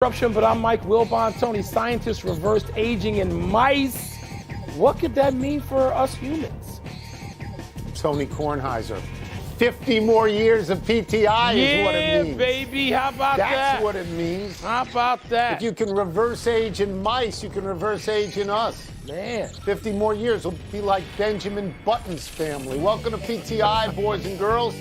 Interruption, but I'm Mike Wilbon. Tony, scientists reversed aging in mice. What could that mean for us humans? Tony Kornheiser. 50 more years of PTI is what it means. Yeah, baby. How about that? That's what it means. How about that? If you can reverse age in mice, you can reverse age in us. Man. 50 more years will be like Benjamin Button's family. Welcome to PTI, boys and girls.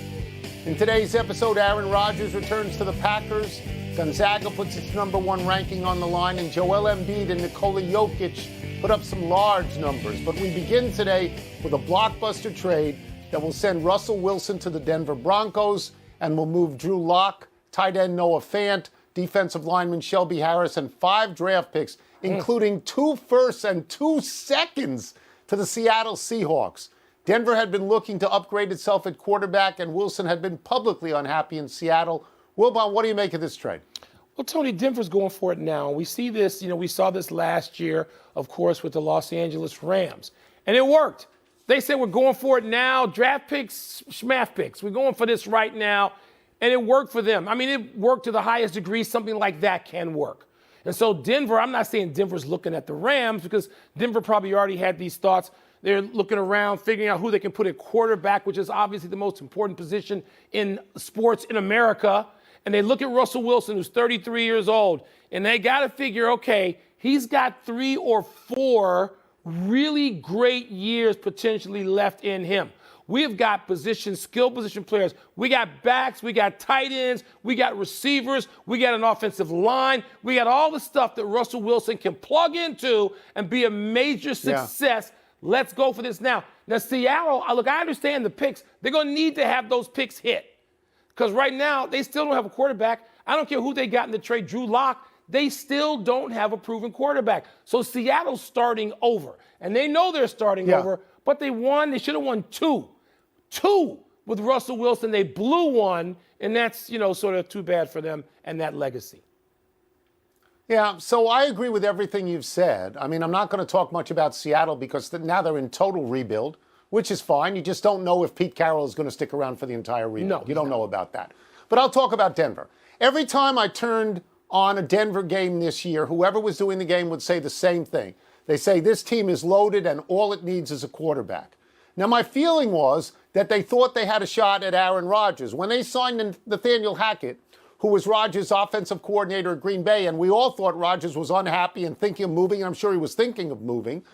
In today's episode, Aaron Rodgers returns to the Packers. Gonzaga puts its #1 ranking on the line, and Joel Embiid and Nikola Jokic put up some large numbers. But we begin today with a blockbuster trade that will send Russell Wilson to the Denver Broncos and will move Drew Lock, tight end Noah Fant, defensive lineman Shelby Harris, and 5 draft picks, including 2 firsts and 2 seconds, to the Seattle Seahawks. Denver had been looking to upgrade itself at quarterback, and Wilson had been publicly unhappy in Seattle. Wilbon, what do you make of this trade? Well, Tony, Denver's going for it now. We see this, we saw this last year, of course, with the Los Angeles Rams. And it worked. They said, we're going for it now. Draft picks, schmaff picks. We're going for this right now. And it worked for them. I mean, it worked to the highest degree. Something like that can work. And so Denver, I'm not saying Denver's looking at the Rams, because Denver probably already had these thoughts. They're looking around, figuring out who they can put at quarterback, which is obviously the most important position in sports in America. And they look at Russell Wilson, who's 33 years old, and they got to figure, okay, he's got 3 or 4 really great years potentially left in him. We've got skill position players. We got backs, we got tight ends, we got receivers, we got an offensive line. We got all the stuff that Russell Wilson can plug into and be a major success. Yeah. Let's go for this now. Now, Seattle, I understand the picks. They're going to need to have those picks hit. Because right now, they still don't have a quarterback. I don't care who they got in the trade, Drew Lock. They still don't have a proven quarterback. So Seattle's starting over. And they know they're starting over, but they won. They should have won 2. 2 with Russell Wilson. They blew 1, and that's, sort of too bad for them and that legacy. Yeah, so I agree with everything you've said. I mean, I'm not going to talk much about Seattle because now they're in total rebuild, which is fine. You just don't know if Pete Carroll is going to stick around for the entire rebuild. No, you don't know about that. But I'll talk about Denver. Every time I turned on a Denver game this year, whoever was doing the game would say the same thing. They say this team is loaded and all it needs is a quarterback. Now, my feeling was that they thought they had a shot at Aaron Rodgers. When they signed Nathaniel Hackett, who was Rodgers' offensive coordinator at Green Bay, and we all thought Rodgers was unhappy and thinking of moving, I'm sure he was thinking of moving,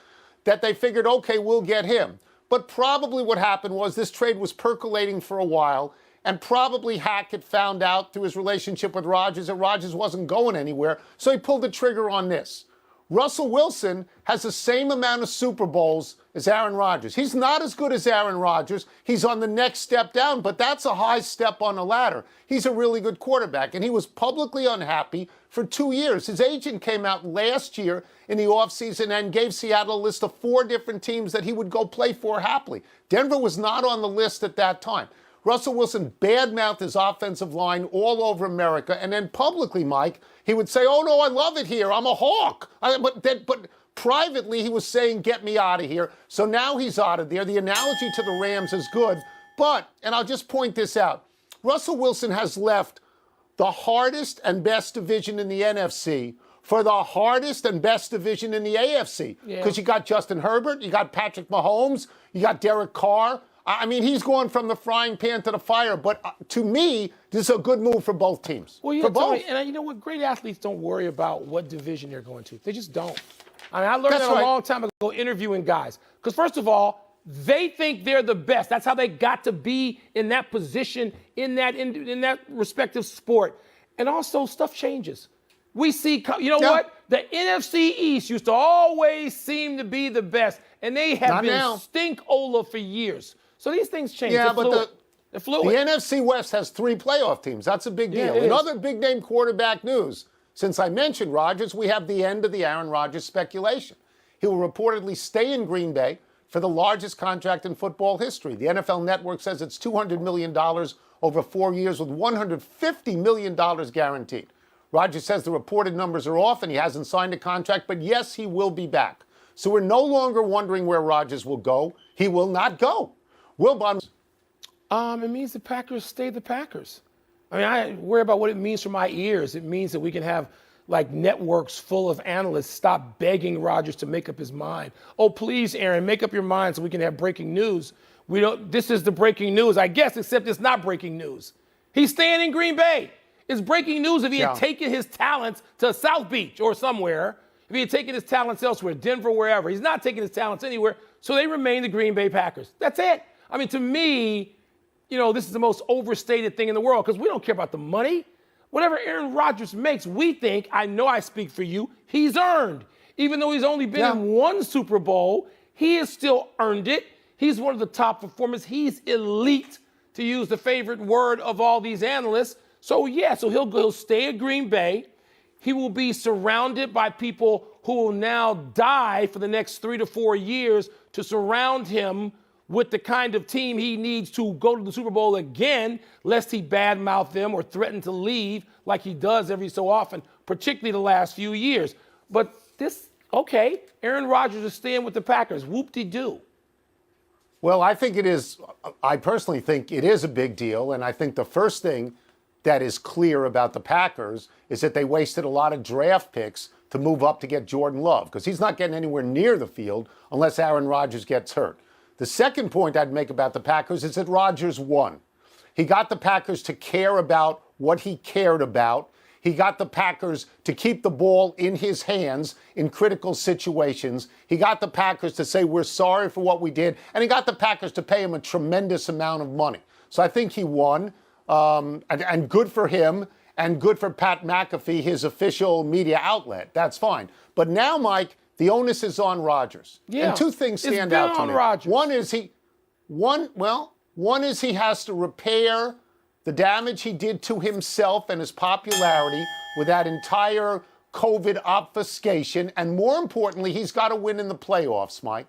that they figured, okay, we'll get him. But probably what happened was this trade was percolating for a while, and probably Hackett found out through his relationship with Rodgers that Rodgers wasn't going anywhere, so he pulled the trigger on this. Russell Wilson has the same amount of Super Bowls as Aaron Rodgers. He's not as good as Aaron Rodgers. He's on the next step down, but that's a high step on the ladder. He's a really good quarterback, and he was publicly unhappy for 2 years. His agent came out last year in the offseason and gave Seattle a list of 4 different teams that he would go play for happily. Denver was not on the list at that time. Russell Wilson badmouthed his offensive line all over America, and then publicly, Mike, he would say, oh, no, I love it here. I'm a Hawk. But privately, he was saying, get me out of here. So now he's out of there. The analogy to the Rams is good. But, and I'll just point this out, Russell Wilson has left the hardest and best division in the NFC for the hardest and best division in the AFC. Because you got Justin Herbert, you got Patrick Mahomes, you got Derek Carr. I mean, he's going from the frying pan to the fire. But to me, this is a good move for both teams. Well, yeah, for both. Tony, and you know what? Great athletes don't worry about what division they're going to. They just don't. I mean, I learned that a long time ago interviewing guys. Because first of all, they think they're the best. That's how they got to be in that position, in that respective sport. And also, stuff changes. We see, what? The NFC East used to always seem to be the best, and they have been stink-ola for years. So these things change. Yeah, but the NFC West has 3 playoff teams. That's a big deal. In other big-name quarterback news, since I mentioned Rodgers, we have the end of the Aaron Rodgers speculation. He will reportedly stay in Green Bay for the largest contract in football history. The NFL Network says it's $200 million over 4 years with $150 million guaranteed. Rodgers says the reported numbers are off and he hasn't signed a contract, but yes, he will be back. So we're no longer wondering where Rodgers will go. He will not go. Wilbon. It means the Packers stay the Packers. I mean, I worry about what it means for my ears. It means that we can have like networks full of analysts stop begging Rodgers to make up his mind. Oh, please, Aaron, make up your mind so we can have breaking news. This is the breaking news, I guess, except it's not breaking news. He's staying in Green Bay. It's breaking news if he had taken his talents to South Beach or somewhere. If he had taken his talents elsewhere, Denver, wherever. He's not taking his talents anywhere, so they remain the Green Bay Packers. That's it. I mean, to me, this is the most overstated thing in the world because we don't care about the money. Whatever Aaron Rodgers makes, we think, I know I speak for you, he's earned. Even though he's only been in one Super Bowl, he has still earned it. He's one of the top performers. He's elite, to use the favorite word of all these analysts. So he'll stay at Green Bay. He will be surrounded by people who will now die for the next 3 to 4 years to surround him with the kind of team he needs to go to the Super Bowl again, lest he badmouth them or threaten to leave like he does every so often, particularly the last few years. But Aaron Rodgers is staying with the Packers. Whoop-de-doo. Well, I personally think it is a big deal, and I think the first thing that is clear about the Packers is that they wasted a lot of draft picks to move up to get Jordan Love, because he's not getting anywhere near the field unless Aaron Rodgers gets hurt. The second point I'd make about the Packers is that Rodgers won. He got the Packers to care about what he cared about. He got the Packers to keep the ball in his hands in critical situations. He got the Packers to say, we're sorry for what we did. And he got the Packers to pay him a tremendous amount of money. So I think he won, and good for him, and good for Pat McAfee, his official media outlet. That's fine. But now, Mike, the onus is on Rodgers. Yeah. And two things stand out to me. Rodgers. One is he has to repair the damage he did to himself and his popularity with that entire COVID obfuscation. And more importantly, he's got to win in the playoffs, Mike.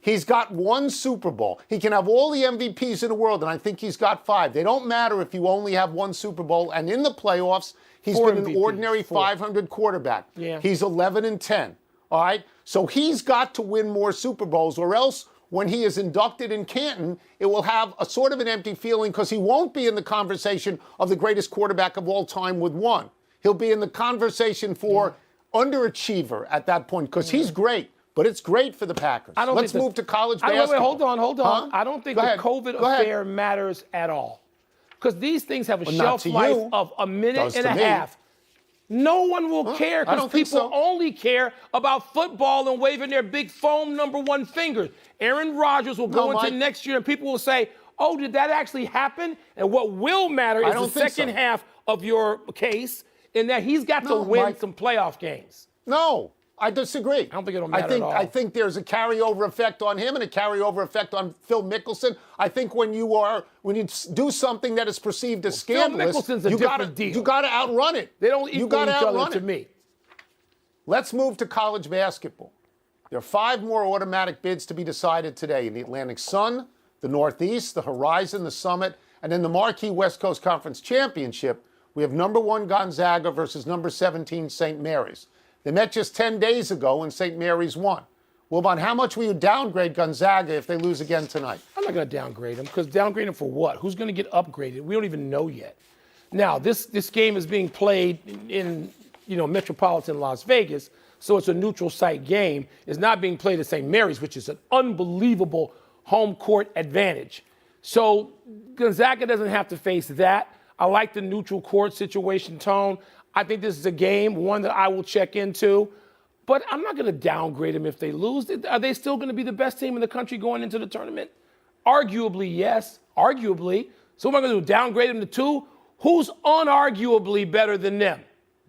He's got one Super Bowl. He can have all the MVPs in the world, and I think he's got 5. They don't matter if you only have one Super Bowl. And in the playoffs, he's been an ordinary 500 quarterback. Yeah. He's 11-10. All right? So he's got to win more Super Bowls, or else when he is inducted in Canton, it will have a sort of an empty feeling because he won't be in the conversation of the greatest quarterback of all time with one. He'll be in the conversation for underachiever at that point because he's great, but it's great for the Packers. Let's move to college basketball. Wait, hold on. Huh? I don't think the COVID affair matters at all because these things have a shelf life of a minute and a half. No one will care because people only care about football and waving their big foam #1 fingers. Aaron Rodgers will go into next year and people will say, oh, did that actually happen? And what will matter is the second half of your case in that he's got to win some playoff games. No, I disagree. I don't think it'll matter at all. I think there's a carryover effect on him and a carryover effect on Phil Mickelson. I think when you do something that is perceived as scandalous, Phil Mickelson's a different deal. You got to outrun it. They don't equal each other to me. Let's move to college basketball. There are 5 more automatic bids to be decided today in the Atlantic Sun, the Northeast, the Horizon, the Summit, and in the marquee West Coast Conference Championship, we have #1 Gonzaga versus #17 St. Mary's. They met just 10 days ago and St. Mary's won. Wilbon, how much will you downgrade Gonzaga if they lose again tonight? I'm not going to downgrade them because downgrade them for what? Who's going to get upgraded? We don't even know yet. Now, this game is being played in metropolitan Las Vegas, so it's a neutral site game. It's not being played at St. Mary's, which is an unbelievable home court advantage. So Gonzaga doesn't have to face that. I like the neutral court situation tone. I think this is a game, one that I will check into. But I'm not going to downgrade them if they lose. Are they still going to be the best team in the country going into the tournament? Arguably, yes. Arguably. So what am I going to do, downgrade them to 2? Who's unarguably better than them?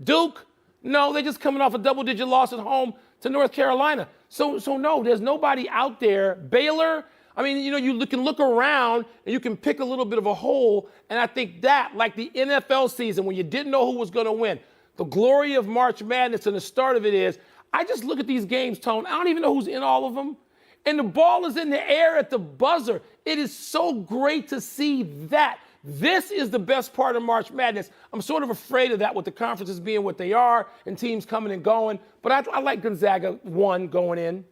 Duke? No, they're just coming off a double-digit loss at home to North Carolina. So no, there's nobody out there. Baylor? I mean, you can look around and you can pick a little bit of a hole. And I think that, like the NFL season when you didn't know who was going to win, the glory of March Madness and the start of it is, I just look at these games, Tone. I don't even know who's in all of them. And the ball is in the air at the buzzer. It is so great to see that. This is the best part of March Madness. I'm sort of afraid of that with the conferences being what they are and teams coming and going. But I like Gonzaga 1 going in.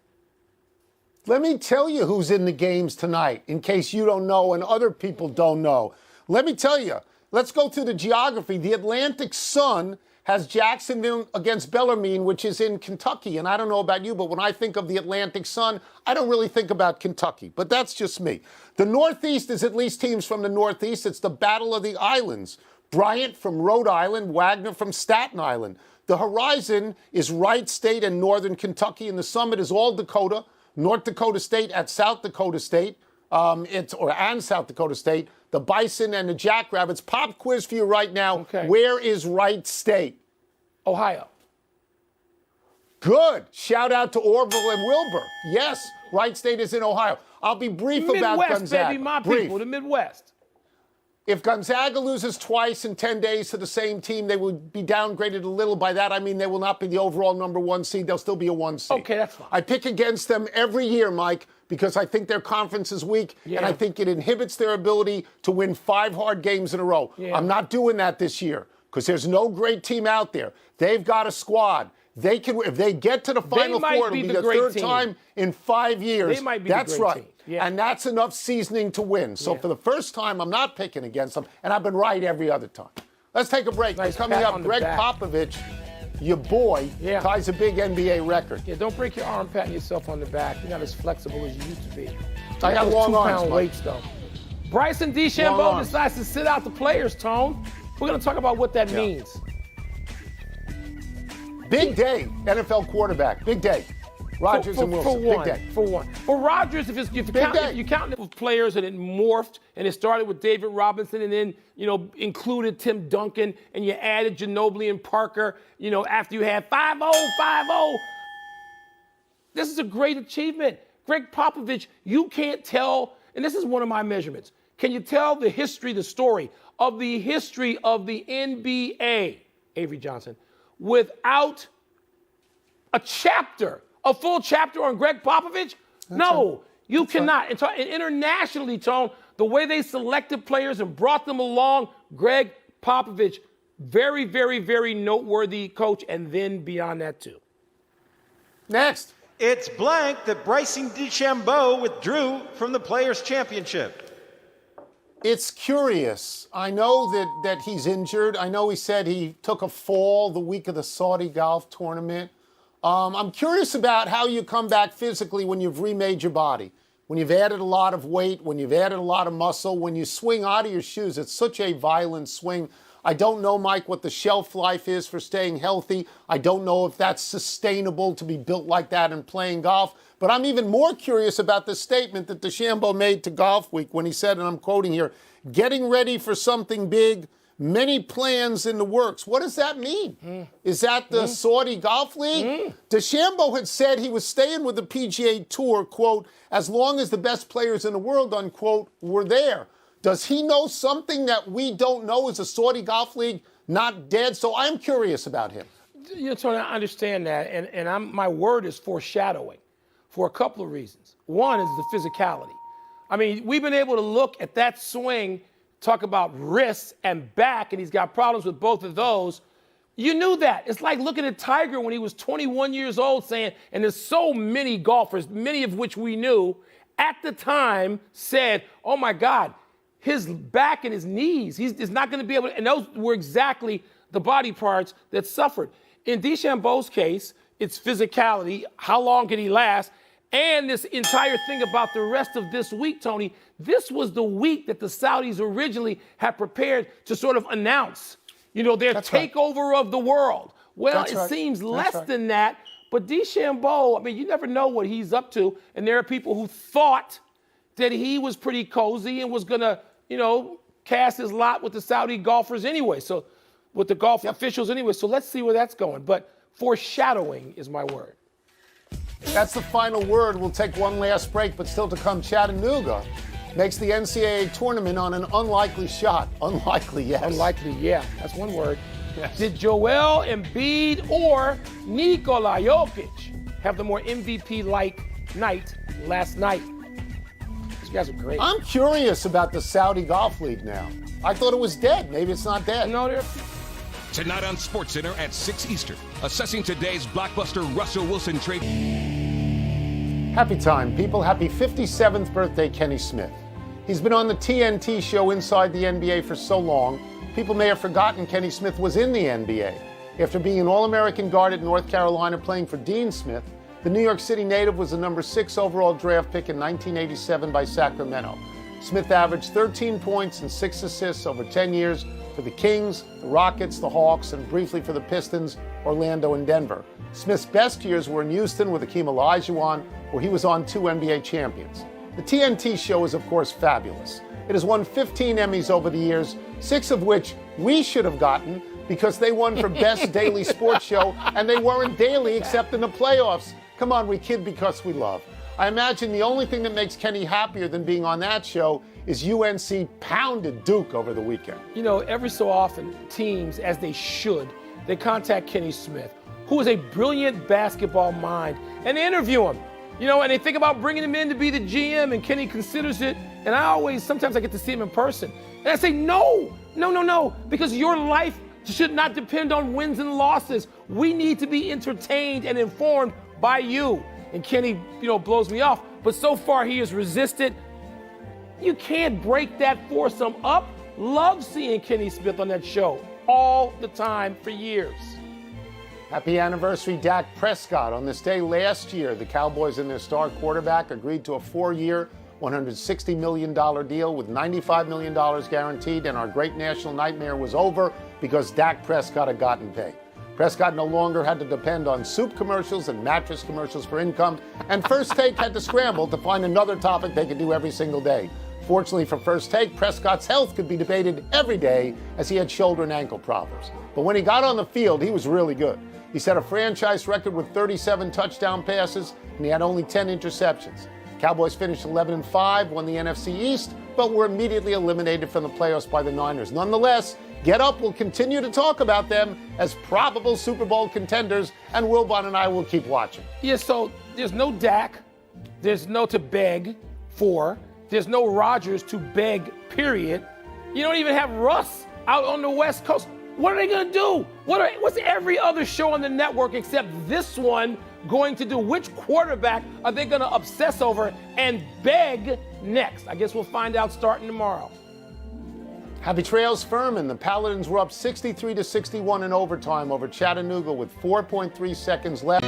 Let me tell you who's in the games tonight, in case you don't know and other people don't know. Let me tell you. Let's go to the geography. The Atlantic Sun has Jacksonville against Bellarmine, which is in Kentucky. And I don't know about you, but when I think of the Atlantic Sun, I don't really think about Kentucky. But that's just me. The Northeast is at least teams from the Northeast. It's the Battle of the Islands. Bryant from Rhode Island, Wagner from Staten Island. The horizon is Wright State and Northern Kentucky, and the summit is all Dakota, North Dakota State at South Dakota State, and South Dakota State, the Bison and the Jackrabbits. Pop quiz for you right now. Okay. Where is Wright State? Ohio. Good. Shout out to Orville and Wilbur. Yes, Wright State is in Ohio. I'll be brief about Midwest, Gonzaga. baby, my Brief. people, the Midwest. If Gonzaga loses twice in 10 days to the same team, they will be downgraded a little. By that, I mean they will not be the overall number 1 seed. They'll still be a 1 seed. Okay, that's fine. I pick against them every year, Mike, because I think their conference is weak, and I think it inhibits their ability to win 5 hard games in a row. Yeah. I'm not doing that this year because there's no great team out there. They've got a squad. They can, if they get to the Final Four, it'll be the third time in 5 years. They might be That's the great right. team. Yeah. And that's enough seasoning to win. So for the first time, I'm not picking against them, and I've been right every other time. Let's take a break. Nice Coming pat up, on the Greg back. Popovich, your boy, ties a big NBA record. Yeah, don't break your arm patting yourself on the back. You're not as flexible as you used to be. I got those long arms, 2-pound Mike. weights, though. Bryson Long DeChambeau arms. decides to sit out the players, Tone. We're going to talk about what that means. Big day, NFL quarterback. Big day. Rodgers and Wilson. Big day. For Rodgers, if you count the players and it morphed and it started with David Robinson and then, included Tim Duncan and you added Ginobili and Parker, after you had 5-0. This is a great achievement. Greg Popovich, you can't tell, and this is one of my measurements, can you tell the story of the NBA, Avery Johnson, without a full chapter on Greg Popovich? No, you cannot. And internationally, Tone, the way they selected players and brought them along, Greg Popovich, very, very, very noteworthy coach, and then beyond that, too. Next. It's blank that Bryson DeChambeau withdrew from the Players' Championship. It's curious. I know that he's injured. I know he said he took a fall the week of the Saudi golf tournament. I'm curious about how you come back physically when you've remade your body, when you've added a lot of weight, when you've added a lot of muscle, when you swing out of your shoes. It's such a violent swing. I don't know, Mike, what the shelf life is for staying healthy. I don't know if that's sustainable to be built like that and playing golf. But I'm even more curious about the statement that DeChambeau made to Golf Week when he said, and I'm quoting here, getting ready for something big, many plans in the works. What does that mean? Is that the Saudi Golf League? DeChambeau had said he was staying with the PGA Tour, quote, as long as the best players in the world, unquote, were there. Does he know something that we don't know? Is the Saudi Golf League not dead? So I'm curious about him. Tony, I understand that, and my word is foreshadowing for a couple of reasons. One is the physicality. I mean, we've been able to look at that swing, talk about wrists and back, and he's got problems with both of those. You knew that. It's like looking at Tiger when he was 21 years old saying, and there's so many golfers, many of which we knew, at the time said, oh my God, his back and his knees, he's not going to be able to, and those were exactly the body parts that suffered. In DeChambeau's case, it's physicality, how long can he last, and this entire thing about the rest of this week, Tony. This was the week that the Saudis originally had prepared to sort of announce, their takeover of the world. Well, it seems less than that, but DeChambeau, I mean, you never know what he's up to, and there are people who thought that he was pretty cozy and was going to, cast his lot with the Saudi golfers anyway, so with the golf officials anyway. So let's see where that's going. But foreshadowing is my word. That's the final word. We'll take one last break, but still to come, Chattanooga makes the NCAA tournament on an unlikely shot. Unlikely, yes. Unlikely, yeah. That's one word. Yes. Did Joel Embiid or Nikola Jokic have the more MVP-like night last night? These guys are great. I'm curious about the Saudi Golf League now. I thought it was dead. Maybe it's not dead. No, they're... Tonight on SportsCenter at 6 Eastern, assessing today's blockbuster Russell Wilson trade. Happy time, people. Happy 57th birthday, Kenny Smith. He's been on the TNT show Inside the NBA for so long, people may have forgotten Kenny Smith was in the NBA. After being an All-American guard at North Carolina playing for Dean Smith, the New York City native was the number 6 overall draft pick in 1987 by Sacramento. Smith averaged 13 points and 6 assists over 10 years for the Kings, the Rockets, the Hawks, and briefly for the Pistons, Orlando, and Denver. Smith's best years were in Houston with Hakeem Olajuwon, where he was on 2 NBA champions. The TNT show is, of course, fabulous. It has won 15 Emmys over the years, 6 of which we should have gotten because they won for Best Daily Sports Show, and they weren't daily except in the playoffs. Come on, we kid because we love. I imagine the only thing that makes Kenny happier than being on that show is UNC pounded Duke over the weekend. You know, every so often, teams, as they should, they contact Kenny Smith, who is a brilliant basketball mind, and they interview him. You know, and they think about bringing him in to be the GM, and Kenny considers it. And sometimes I get to see him in person. And I say, no, because your life should not depend on wins and losses. We need to be entertained and informed by you. And Kenny, blows me off. But so far, he has resisted. You can't break that foursome up. Love seeing Kenny Smith on that show all the time for years. Happy anniversary, Dak Prescott. On this day last year, the Cowboys and their star quarterback agreed to a 4-year, $160 million deal with $95 million guaranteed, and our great national nightmare was over because Dak Prescott had gotten paid. Prescott no longer had to depend on soup commercials and mattress commercials for income, and First Take had to scramble to find another topic they could do every single day. Fortunately for First Take, Prescott's health could be debated every day as he had shoulder and ankle problems. But when he got on the field, he was really good. He set a franchise record with 37 touchdown passes, and he had only 10 interceptions. Cowboys finished 11-5, won the NFC East, but were immediately eliminated from the playoffs by the Niners. Nonetheless, Get Up will continue to talk about them as probable Super Bowl contenders, and Wilbon and I will keep watching. Yeah, so there's no Dak, there's no to beg for, there's no Rodgers to beg, period. You don't even have Russ out on the West Coast. What are they going to do? What's every other show on the network except this one going to do? Which quarterback are they going to obsess over and beg next? I guess we'll find out starting tomorrow. Happy trails, Furman. The Paladins were up 63-61 in overtime over Chattanooga with 4.3 seconds left.